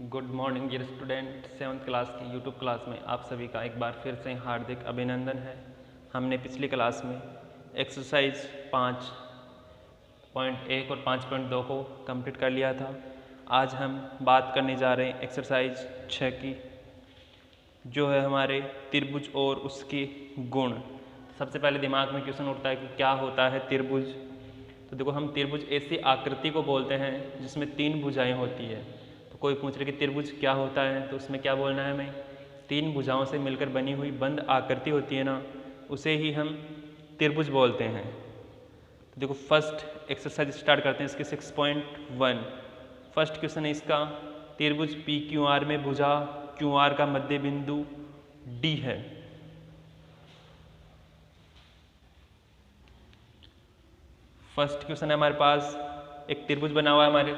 Good morning dear student. 7th class की YouTube class में आप सभी का एक बार फिर से हार्दिक अभिनंदन है। हमने पिछली क्लास में एक्सरसाइज 5.1 और 5.2 को कंप्लीट कर लिया था। आज हम बात करने जा रहे हैं एक्सरसाइज 6 की, जो है हमारे त्रिभुज और उसके गुण। सबसे पहले दिमाग में क्वेश्चन उठता है कि क्या होता है त्रिभुज। तो देखो, हम त्रिभुज ऐसी आकृति को बोलते हैं जिसमें 3 भुजाएं होती है। तो कोई पूछ रहे कि त्रिभुज क्या होता है, तो उसमें क्या बोलना है हमें, 3 भुजाओं से मिलकर बनी हुई बंद आकृति होती है ना, उसे ही हम त्रिभुज बोलते हैं। तो देखो, फर्स्ट एक्सरसाइज स्टार्ट करते हैं इसके 6.1। फर्स्ट क्वेश्चन है इसका, त्रिभुज पी क्यू आर में भुजा क्यू आर का मध्य बिंदु डी है। फर्स्ट क्वेश्चन है हमारे पास, एक त्रिभुज बना हुआ है हमारे,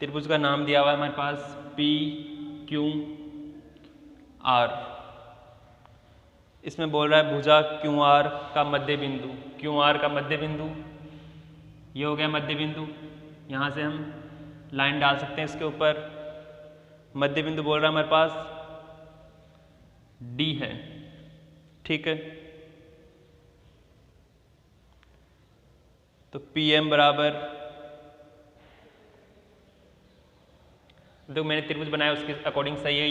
त्रिभुज का नाम दिया हुआ है हमारे पास पी क्यू आर। इसमें बोल रहा है भुजा क्यू आर का मध्य बिंदु, क्यू आर का मध्य बिंदु ये हो गया मध्य बिंदु। यहाँ से हम लाइन डाल सकते हैं इसके ऊपर। मध्य बिंदु बोल रहा है हमारे पास डी है, ठीक है। तो पी एम बराबर, जो मैंने त्रिभुज बनाया उसके अकॉर्डिंग सही है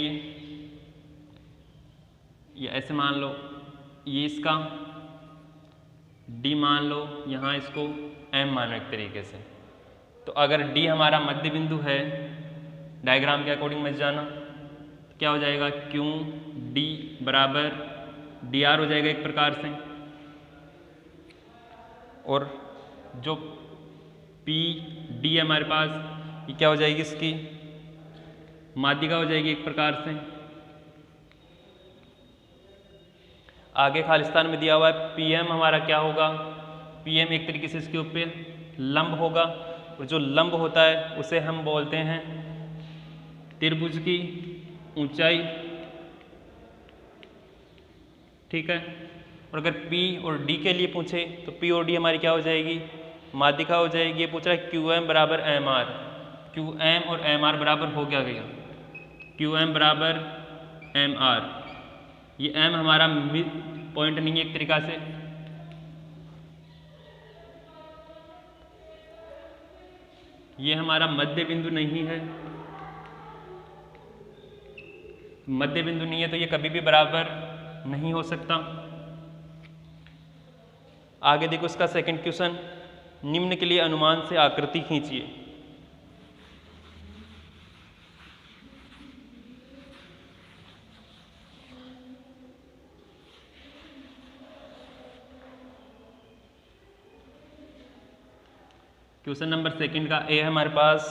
ये ऐसे मान लो, ये इसका D मान लो, यहाँ इसको M मानो एक तरीके से। तो अगर D हमारा मध्य बिंदु है, डायग्राम के अकॉर्डिंग मत जाना, तो क्या हो जाएगा, क्यू डी बराबर डी आर हो जाएगा एक प्रकार से। और जो पी डी है हमारे पास, ये क्या हो जाएगी, इसकी माध्यिका हो जाएगी एक प्रकार से। आगे खालिस्तान में दिया हुआ है पीएम हमारा क्या होगा, पीएम एक तरीके से इसके ऊपर लंब होगा, और जो लंब होता है उसे हम बोलते हैं त्रिभुज की ऊंचाई, ठीक है। और अगर P और D के लिए पूछे तो P और D हमारी क्या हो जाएगी, माध्यिका हो जाएगी। ये पूछ रहा है QM बराबर MR, QM और MR बराबर हो गया, QM बराबर MR। ये M हमारा मिड पॉइंट नहीं है एक तरीका से, ये हमारा मध्य बिंदु नहीं है। मध्य बिंदु नहीं है तो ये कभी भी बराबर नहीं हो सकता। आगे देखो इसका सेकंड क्वेश्चन, निम्न के लिए अनुमान से आकृति खींचिए। क्वेश्चन नंबर सेकंड का ए है हमारे पास,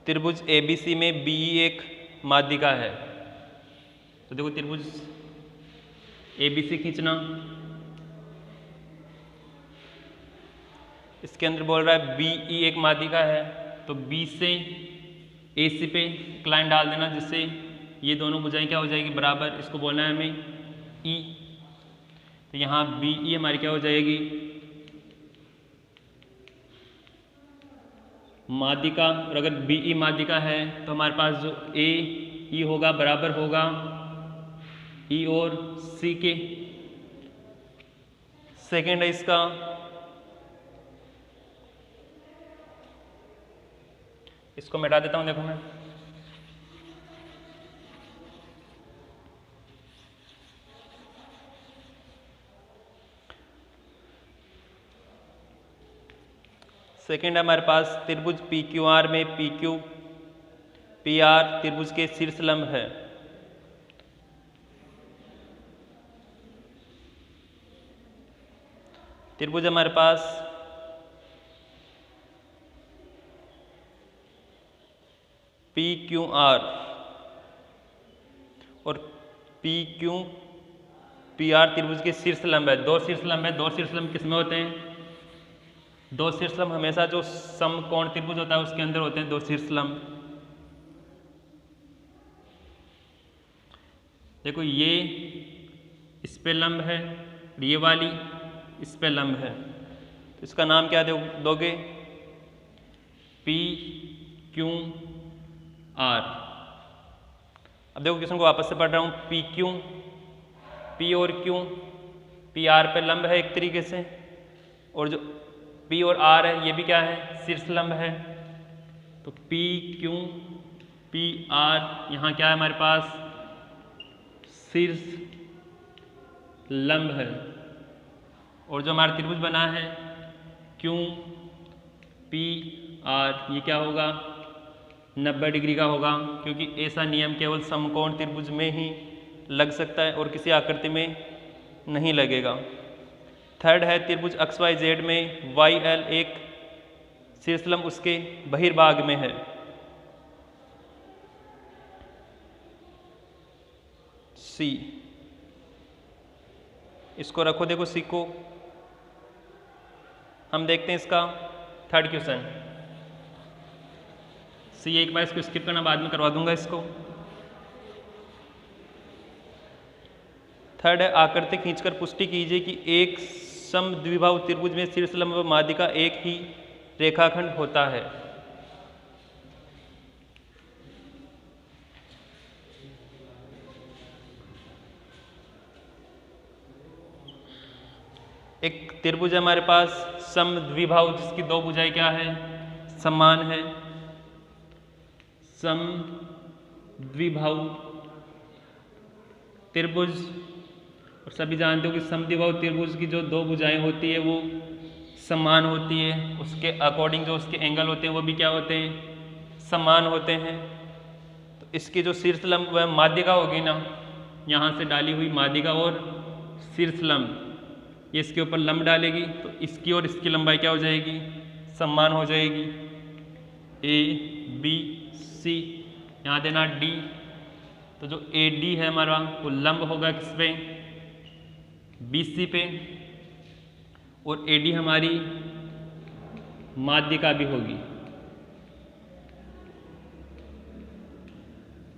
त्रिभुज एबीसी में बी एक माध्यिका है। तो देखो, त्रिभुज एबीसी खींचना, इसके अंदर बोल रहा है बीई एक माध्यिका है। तो बी से एसी पे एक लाइन डाल देना, जिससे ये दोनों भुजाएं क्या हो जाएगी, बराबर। इसको बोलना है हमें ई। तो यहाँ बीई हमारी क्या हो जाएगी, माध्यिका। और अगर बीई माध्यिका है तो हमारे पास जो ए ई होगा बराबर होगा ई और सी के। सेकेंड है इसका, इसको मिटा देता हूं, देखो मैं, सेकेंड है हमारे पास त्रिभुज पी क्यू आर में पी क्यू पी आर त्रिभुज के शीर्ष लंब है। त्रिभुज हमारे पास पी क्यू आर और पी क्यू पी आर त्रिभुज के शीर्ष लंब है। 2 शीर्ष लंब है। 2 शीर्ष लंब किसमें होते हैं, 2 शीर्ष लंब हमेशा जो समकोण त्रिभुज होता है उसके अंदर होते हैं 2 शीर्ष लंब। देखो, ये इस पे लंब है, ये वाली इस पे लंब है। इसका नाम क्या दोगे? P Q R. अब देखो क्वेश्चन को वापस से पढ़ रहा हूँ। पी क्यू, पी और क्यू, पी आर पे लंब है एक तरीके से, और जो पी और आर है ये भी क्या है? शीर्ष लंब है। तो पी क्यू पी आर, यहाँ क्या है हमारे पास? शीर्ष लंब है। और जो हमारा त्रिभुज बना है क्यू पी आर, ये क्या होगा? 90 डिग्री का होगा, क्योंकि ऐसा नियम केवल समकोण त्रिभुज में ही लग सकता है और किसी आकृति में नहीं लगेगा। थर्ड है त्रिभुज एक्स वाई जेड में वाई एल एक शीर्ष लंब उसके बहिर्भाग में है। सी, इसको रखो, देखो सी को। हम देखते हैं इसका थर्ड क्वेश्चन। सी एक बार इसको स्किप करना, बाद में करवा दूंगा इसको। थर्ड है आकृति खींचकर पुष्टि कीजिए कि एक समद्विबाहु त्रिभुज में शीर्ष लंब व माध्यिका एक ही रेखाखंड होता है। एक त्रिभुज है हमारे पास समद्विबाहु, जिसकी दो भुजाएं क्या है? समान है। समद्विबाहु त्रिभुज, और सभी जानते हो कि समद्विबाहु त्रिभुज की जो दो भुजाएं होती है वो समान होती है, उसके अकॉर्डिंग जो उसके एंगल होते हैं वो भी क्या होते हैं? समान होते हैं। तो इसकी जो शीर्ष लंब वह माध्यिका होगी ना, यहाँ से डाली हुई माध्यिका और शीर्ष लंब, ये इसके ऊपर लंब डालेगी तो इसकी और इसकी लंबाई क्या हो जाएगी? समान हो जाएगी। ए बी सी, यहाँ देना डी, तो जो ए डी है हमारा वो लंब होगा किस पे? बी सी पे, और ए डी हमारी माध्यिका भी होगी।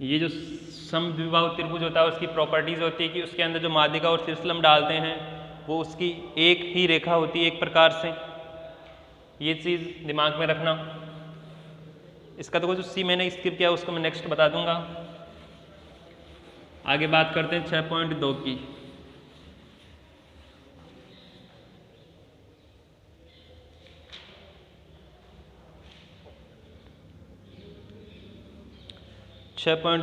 ये जो समद्विबाहु त्रिभुज होता है उसकी प्रॉपर्टीज होती है कि उसके अंदर जो माध्यिका और शीर्ष लंब डालते हैं वो उसकी एक ही रेखा होती है एक प्रकार से। ये चीज़ दिमाग में रखना। इसका तो जो सी मैंने स्किप किया उसको मैं नेक्स्ट बता दूंगा। आगे बात करते हैं 6.2 की।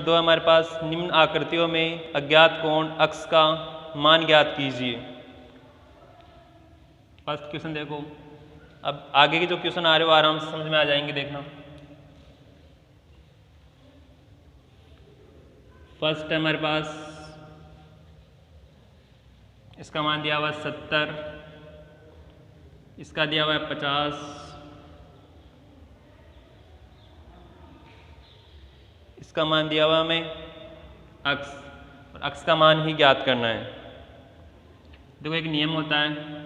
हमारे पास निम्न आकृतियों में अज्ञात कोण अक्ष का मान ज्ञात कीजिए। फर्स्ट क्वेश्चन देखो। अब आगे के जो क्वेश्चन आ रहे हो आराम से समझ में आ जाएंगे, देखना। फर्स्ट है हमारे पास, इसका मान दिया हुआ 70, इसका दिया हुआ है 50, इसका मान दिया हुआ हमें अक्ष, और अक्ष का मान ही ज्ञात करना है। देखो एक नियम होता है,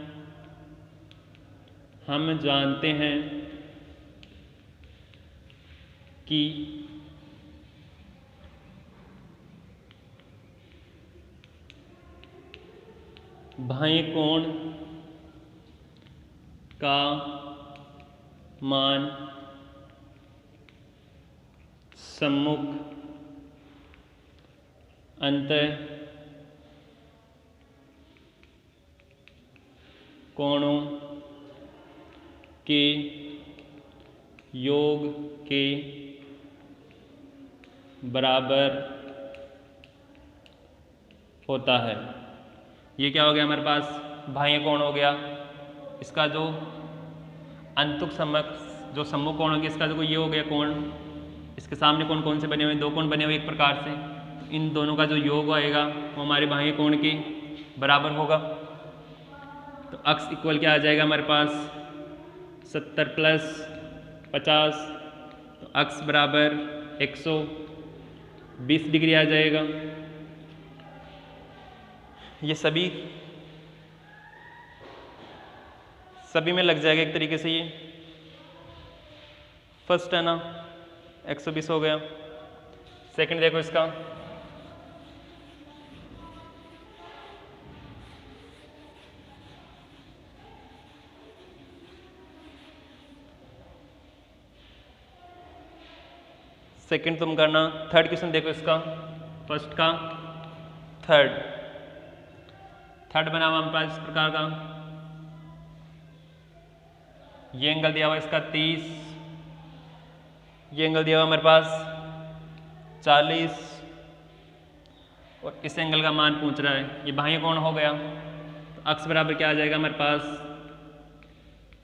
हम जानते हैं कि बाह्य कोण का मान सम्मुख अंतः कोणों के योग के बराबर होता है। ये क्या हो गया हमारे पास? बाह्य कोण हो गया। इसका जो अंतुक सम्मुख, जो सम्मुख कोण हो गया, इसका जो ये हो गया कोण, इसके सामने कोण कौन से बने हुए? दो कोण बने हुए एक प्रकार से। तो इन दोनों का जो योग आएगा वो हमारे बाह्य कोण के बराबर होगा। तो अक्ष इक्वल क्या आ जाएगा हमारे पास? 70 प्लस 50, तो अक्ष बराबर 120 डिग्री आ जाएगा। ये सभी में लग जाएगा एक तरीके से। ये फर्स्ट है ना, 120 हो गया। सेकंड देखो इसका, सेकंड तुम करना। थर्ड क्वेश्चन देखो इसका, फर्स्ट का थर्ड बना हुआ हमारे पास इस प्रकार का। ये एंगल दिया हुआ इसका 30, ये एंगल दिया हुआ हमारे पास 40 और इस एंगल का मान पूछ रहा है। ये बाह्य कोण हो गया, तो अक्स बराबर क्या आ जाएगा हमारे पास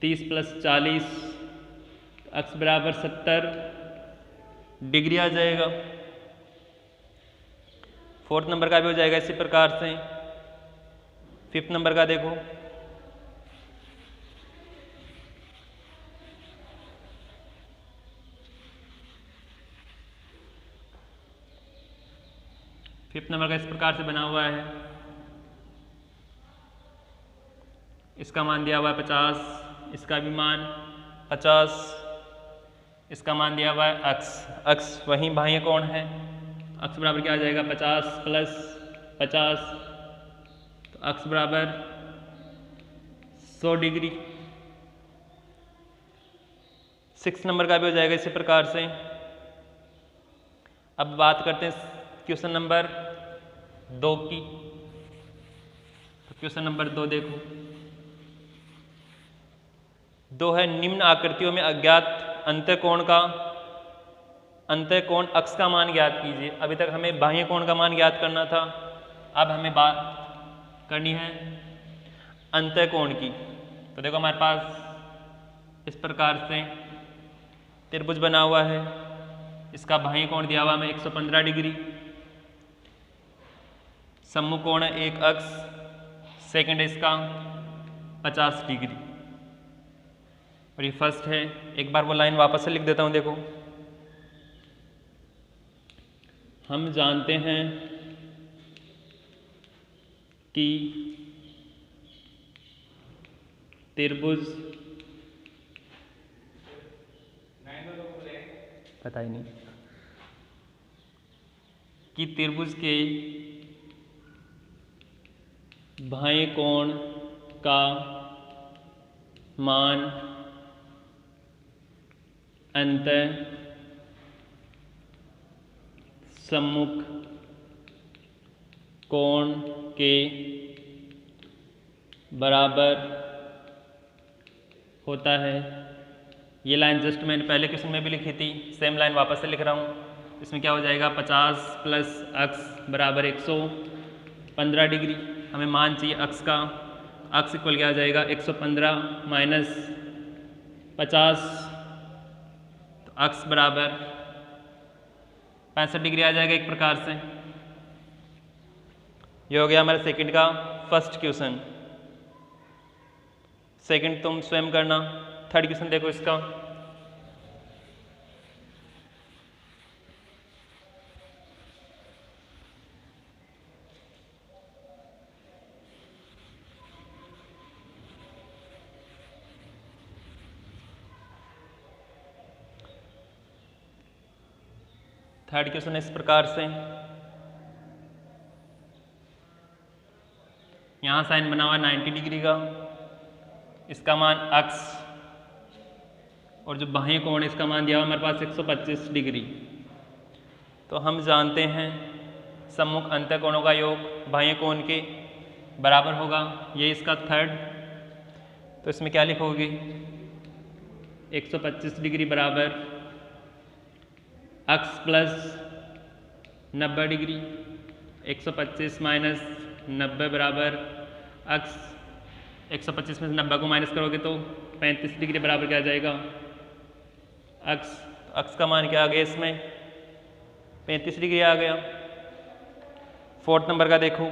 30 + 40, अक्स बराबर 70 डिग्री आ जाएगा। फोर्थ नंबर का भी हो जाएगा इसी प्रकार से। फिफ्थ नंबर का देखो, फिफ्थ नंबर का इस प्रकार से बना हुआ है। इसका मान दिया हुआ है 50, इसका भी मान 50, इसका मान दिया हुआ है अक्स वहीं बाह्य कोण है। अक्स बराबर क्या आ जाएगा 50 + 50, तो अक्स बराबर 100 डिग्री। सिक्स नंबर का भी हो जाएगा इसी प्रकार से। अब बात करते हैं क्वेश्चन नंबर 2 की। तो क्वेश्चन नंबर 2 देखो, 2 है निम्न आकृतियों में अज्ञात अंतःकोण अक्स का मान ज्ञात कीजिए। अभी तक हमें बाह्य कोण का मान ज्ञात करना था, अब हमें बात करनी है अंतःकोण की। तो देखो हमारे पास इस प्रकार से त्रिभुज बना हुआ है, इसका बाह्य कोण दिया हुआ हमें 115 डिग्री, सम्मुख कोण है एक अक्स, सेकंड है इसका 50 डिग्री और ये फर्स्ट है। एक बार वो लाइन वापस से लिख देता हूं। देखो, हम जानते हैं कि त्रिभुज पता ही नहीं कि त्रिभुज के बाह्य कोण का मान अंतः सम्मुख कोण के बराबर होता है। ये लाइन जस्ट मैंने पहले क्वेश्चन में भी लिखी थी, सेम लाइन वापस से लिख रहा हूँ। इसमें क्या हो जाएगा 50 + अक्स बराबर 115 डिग्री। हमें मान चाहिए अक्स का, अक्स इक्वल क्या आ जाएगा 115 - 50, तो अक्स बराबर 65 डिग्री आ जाएगा एक प्रकार से। ये हो गया हमारे सेकंड का फर्स्ट क्वेश्चन। सेकंड तुम स्वयं करना। थर्ड क्वेश्चन देखो इसका, थर्ड क्वेश्चन इस प्रकार से। यहां साइन बना हुआ 90 डिग्री का, इसका मान अक्स और जो बाह्य कोण इसका मान दिया हुआ हमारे पास 125 डिग्री। तो हम जानते हैं सम्मुख अंतःकोणों का योग बाह्य कोण के बराबर होगा। ये इसका थर्ड, तो इसमें क्या लिखोगे 125 डिग्री बराबर अक्स प्लस 90 डिग्री, 125 - 90 बराबर अक्स। 125 में से 90 को माइनस करोगे तो 35 डिग्री बराबर क्या आ जाएगा अक्स। अक्स का मान क्या आ गया इसमें 35 डिग्री आ गया। फोर्थ नंबर का देखो,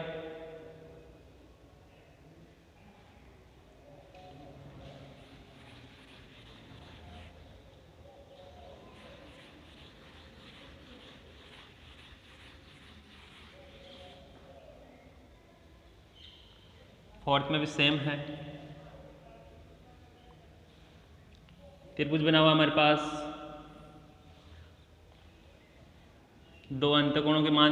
फोर्थ में भी सेम है। त्रिभुज बना हुआ हमारे पास, दो अंतःकोणों के मान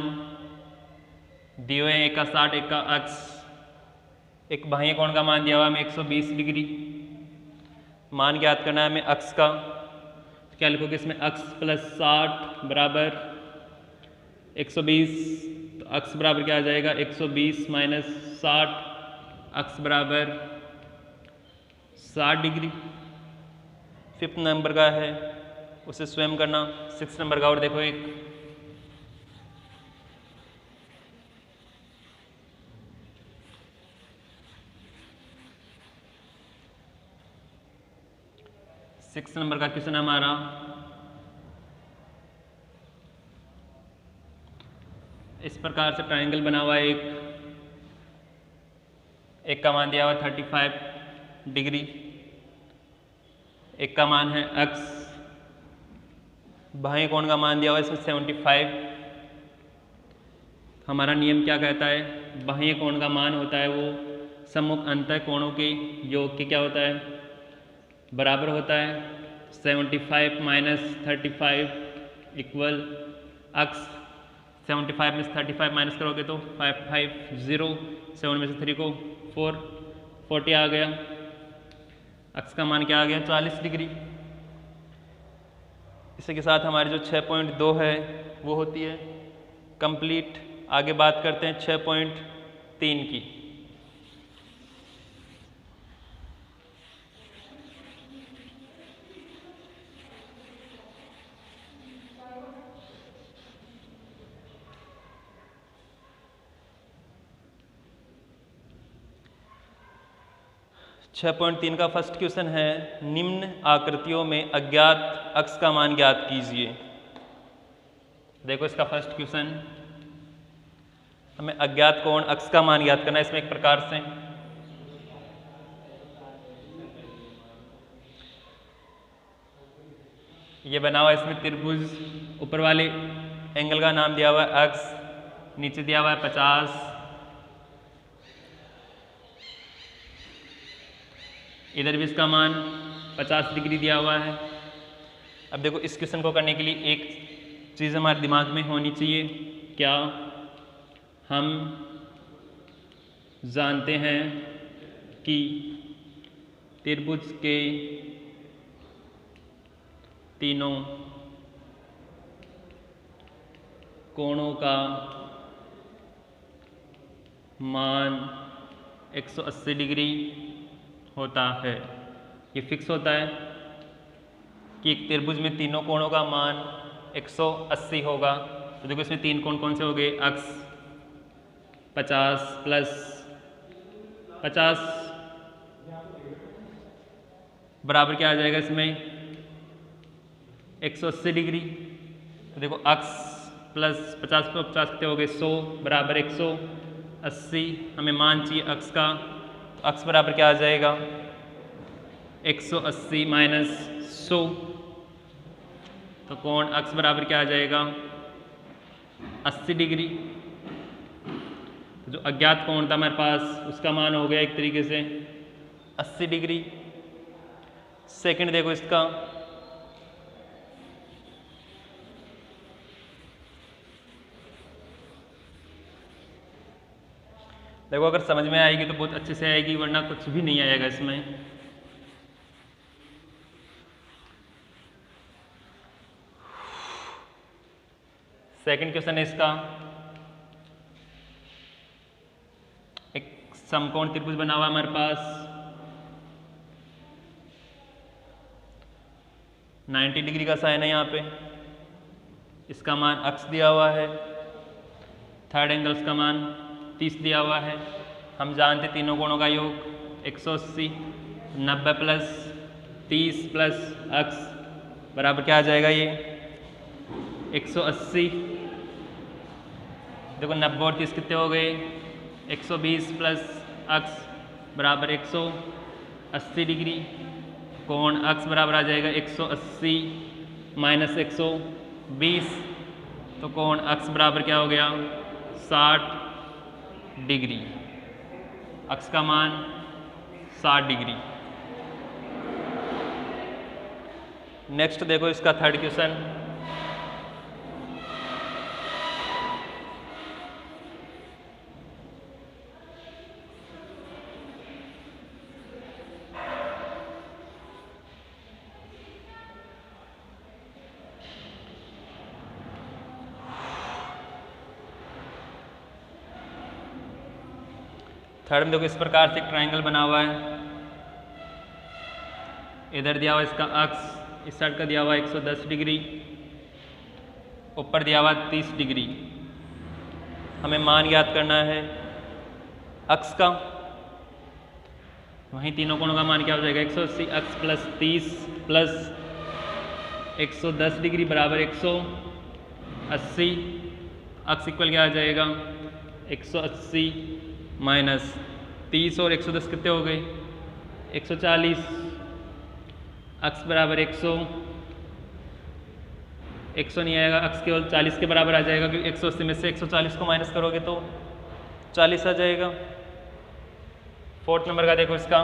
दिए हुए हैं, एक का 60 एक का अक्स। एक बाह्य कोण का मान दिया हुआ हमें 120 डिग्री। मान ज्ञात करना है हमें अक्स का। क्या लिखोगे इसमें? अक्स प्लस 60 बराबर 120। तो अक्स बराबर क्या आ जाएगा? 120 माइनस 60, अक्स बराबर 60 डिग्री। 5th नंबर का है उसे स्वयं करना। 6th नंबर का और देखो एक, सिक्स नंबर का क्वेश्चन हमारा इस प्रकार से ट्रायंगल बना हुआ है। एक का मान दिया हुआ 35 डिग्री, एक का मान है अक्स, बाह्य कोण का मान दिया हुआ है इसमें 75। हमारा नियम क्या कहता है? बाह्य कोण का मान होता है वो सम्मुख अंतः कोणों के योग के क्या होता है? बराबर होता है। 75 माइनस 35 इक्वल अक्स। 75 में से 35 माइनस करोगे तो 550, 7 में से 3 को 4, 40 आ गया। अक्स का मान क्या आ गया? 40 डिग्री। इसी के साथ हमारी जो 6.2 है वो होती है कंप्लीट। आगे बात करते हैं 6.3 की। छः पॉइंट 3 का फर्स्ट क्वेश्चन है, निम्न आकृतियों में अज्ञात अक्स का मान ज्ञात कीजिए। देखो इसका फर्स्ट क्वेश्चन, हमें अज्ञात कोण अक्स का मान ज्ञात करना है। इसमें एक प्रकार से ये बना हुआ है, इसमें त्रिभुज, ऊपर वाले एंगल का नाम दिया हुआ है अक्स, नीचे दिया हुआ है 50, इधर भी इसका मान 50 डिग्री दिया हुआ है। अब देखो इस क्वेश्चन को करने के लिए एक चीज़ हमारे दिमाग में होनी चाहिए। क्या? हम जानते हैं कि त्रिभुज के तीनों कोणों का मान 180 डिग्री होता है। ये फिक्स होता है कि एक त्रिभुज में तीनों कोणों का मान 180 होगा। तो देखो इसमें तीन कोण कौन से हो गए? अक्स 50 प्लस 50 बराबर क्या आ जाएगा इसमें? 180 डिग्री। तो देखो अक्स प्लस 50 पर 50 कितने हो गए? 100 बराबर 180। हमें मान चाहिए अक्स का, तो अक्स बराबर क्या आ जाएगा? 180 माइनस 100। तो कोण अक्स बराबर क्या आ जाएगा? 80 डिग्री। तो जो अज्ञात कोण था हमारे पास उसका मान हो गया एक तरीके से 80 डिग्री। सेकंड देखो इसका, देखो अगर समझ में आएगी तो बहुत अच्छे से आएगी, वरना कुछ भी नहीं आएगा इसमें। सेकंड क्वेश्चन है इसका, एक समकोण त्रिभुज बना हुआ हमारे पास, 90 डिग्री का साइन है यहाँ पे। इसका मान अक्स दिया हुआ है, थर्ड एंगल्स का मान 30 दिया हुआ है। हम जानते तीनों कोणों का योग 180, 90 प्लस 30 प्लस अक्स बराबर क्या आ जाएगा? ये 180। देखो 90 और 30 कितने हो गए? 120 प्लस अक्स बराबर 180 डिग्री। कोण अक्स बराबर आ जाएगा 180 माइनस 120। तो कोण अक्स बराबर क्या हो गया? 60 डिग्री। अक्स का मान 60 डिग्री। नेक्स्ट देखो इसका थर्ड क्वेश्चन, थर्ड में देखो इस प्रकार से एक ट्रायंगल बना हुआ है, इधर दिया हुआ इसका अक्स, इस साइड का दिया हुआ 110 डिग्री, ऊपर दिया हुआ 30 डिग्री। हमें मान याद करना है अक्स का, वहीं तीनों कोणों का मान क्या हो जाएगा 180 अक्स प्लस 30 प्लस 110 डिग्री बराबर 180। अक्स इक्वल क्या आ जाएगा 180 माइनस 30 और 110 कितने हो गए 140। अक्स बराबर 100 नहीं आएगा, अक्स केवल 40 के बराबर आ जाएगा क्योंकि 180 में से 140 को माइनस करोगे तो 40 आ जाएगा। फोर्थ नंबर का देखो इसका,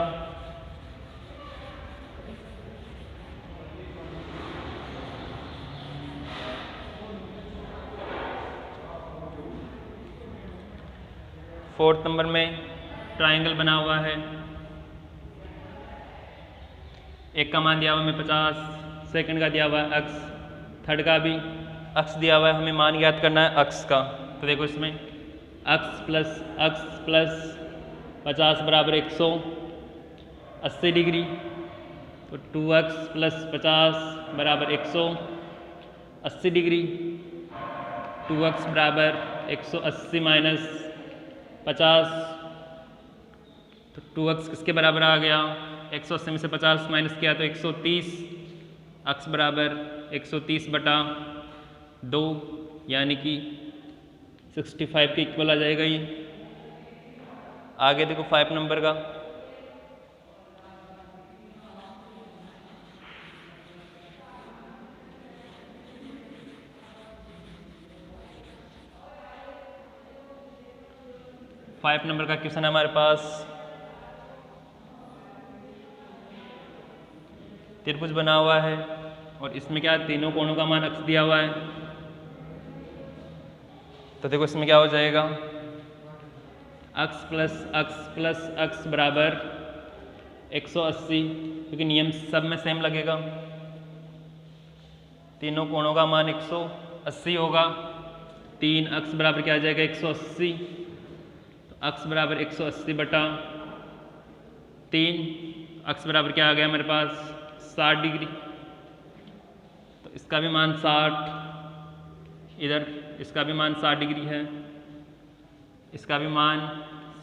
फोर्थ नंबर में ट्रायंगल बना हुआ है, एक का मान दिया हुआ हमें 50, सेकंड का दिया हुआ है अक्स, थर्ड का भी अक्स दिया हुआ है, हमें मान याद करना है अक्स का। तो देखो इसमें अक्स प्लस 50 बराबर 180 डिग्री, तो 2x प्लस 50 बराबर 180 डिग्री, 2x बराबर 180 माइनस 50, तो 2x किसके बराबर आ गया 180 में से 50 माइनस किया तो 130, x बराबर 130 बटा 2 यानी कि 65 के इक्वल आ जाएगा ये। आगे देखो 5 नंबर का, फाइव नंबर का क्वेश्चन है हमारे पास। त्रिभुज बना हुआ है और इसमें क्या तीनों कोणों का मान अक्स दिया हुआ है, तो देखो इसमें क्या हो जाएगा अक्स प्लस अक्स बराबर 180, क्योंकि नियम सब में सेम लगेगा, तीनों कोणों का मान 180 होगा, 3 अक्स बराबर क्या आ जाएगा 180, तो अक्स बराबर 180 बटा 3, अक्स बराबर क्या आ गया हमारे पास 60 डिग्री, तो इसका भी मान 60, इधर इसका भी मान 60 डिग्री है, इसका भी मान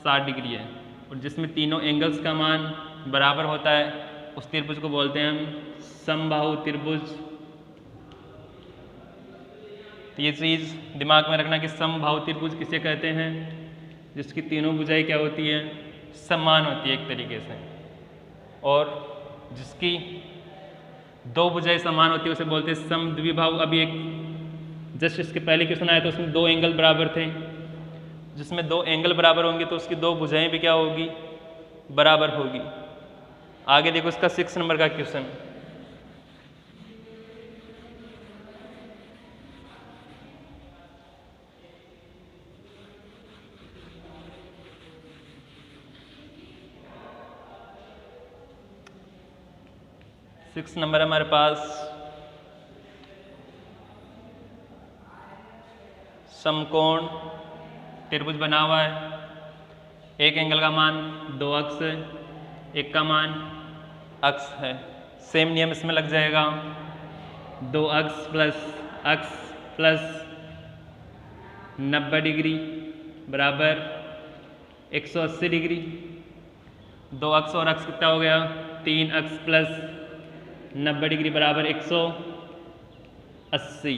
60 डिग्री है, और जिसमें तीनों एंगल्स का मान बराबर होता है उस त्रिभुज को बोलते हैं हम समबाहु त्रिभुज। तो ये चीज़ दिमाग में रखना कि समबाहु त्रिभुज किसे कहते हैं, जिसकी तीनों भुजाएं क्या होती है समान होती है एक तरीके से, और जिसकी दो भुजाएं समान होती है उसे बोलते हैं समद्विबाहु। अभी एक जस्ट इसके पहले क्वेश्चन आया था उसमें दो एंगल बराबर थे, जिसमें दो एंगल बराबर होंगे तो उसकी दो भुजाएं भी क्या होगी बराबर होगी। आगे देखो इसका 6 नंबर का क्वेश्चन, सिक्स नंबर है हमारे पास। समकोण त्रिभुज बना हुआ है, एक एंगल का मान 2 अक्स है, एक का मान अक्स है, सेम नियम इसमें लग जाएगा, 2 अक्स प्लस 90 डिग्री बराबर 180 डिग्री, 2 अक्स और अक्स कितना हो गया 3 अक्स प्लस 90 डिग्री बराबर 180,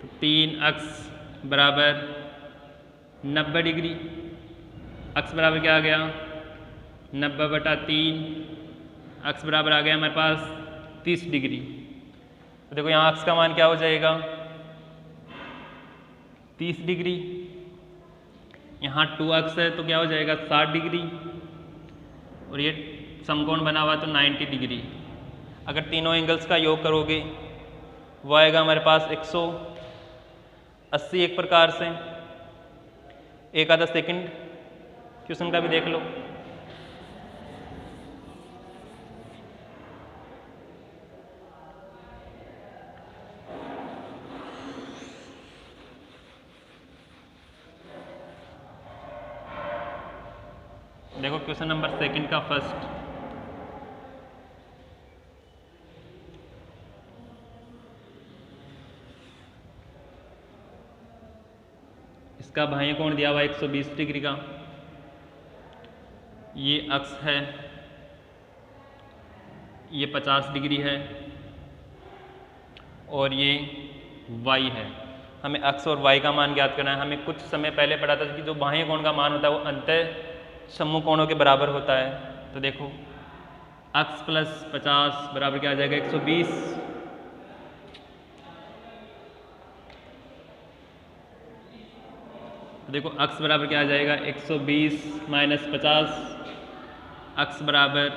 तो 3 अक्स बराबर 90 डिग्री, अक्स बराबर क्या आ गया 90 बटा 3, अक्स बराबर आ गया हमारे पास 30 डिग्री। तो देखो यहाँ अक्स का मान क्या हो जाएगा 30 डिग्री, यहाँ 2 अक्स है तो क्या हो जाएगा 60 डिग्री, और ये समकोण बना हुआ तो 90 डिग्री। अगर तीनों एंगल्स का योग करोगे वो आएगा हमारे पास 180 एक प्रकार से। एक आधा सेकंड क्वेश्चन का भी देख लो। देखो क्वेश्चन नंबर सेकंड का फर्स्ट, इसका बाह्य कोण दिया हुआ 120 डिग्री का, ये अक्ष है, ये 50 डिग्री है और ये y है। हमें अक्ष और y का मान ज्ञात करना है। हमें कुछ समय पहले पढ़ा था कि जो बाह्य कोण का मान होता है वो अंतः समूह कोणों के बराबर होता है। तो देखो अक्ष प्लस 50 बराबर क्या आ जाएगा 120, तो देखो अक्ष बराबर क्या आ जाएगा 120 माइनस 50, अक्ष बराबर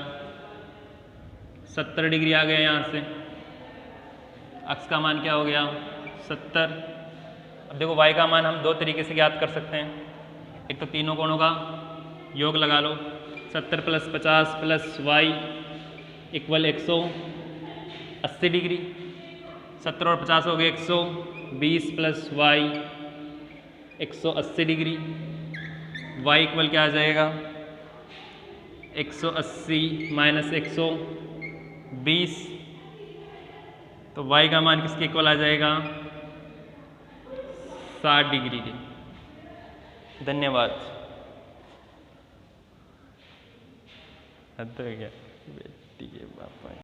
70 डिग्री आ गया। यहाँ से अक्ष का मान क्या हो गया 70। अब देखो y का मान हम दो तरीके से ज्ञात कर सकते हैं, एक तो तीनों कोणों का योग लगा लो, 70 plus 50 plus y equal 180 degree, 70 और 50 हो गए 120 plus y 180 degree, y equal क्या आ जाएगा 180 माइनस 120, तो y का मान किसके इक्वल आ जाएगा 60 डिग्री के। धन्यवाद। हद हो गया बेटी के पापा।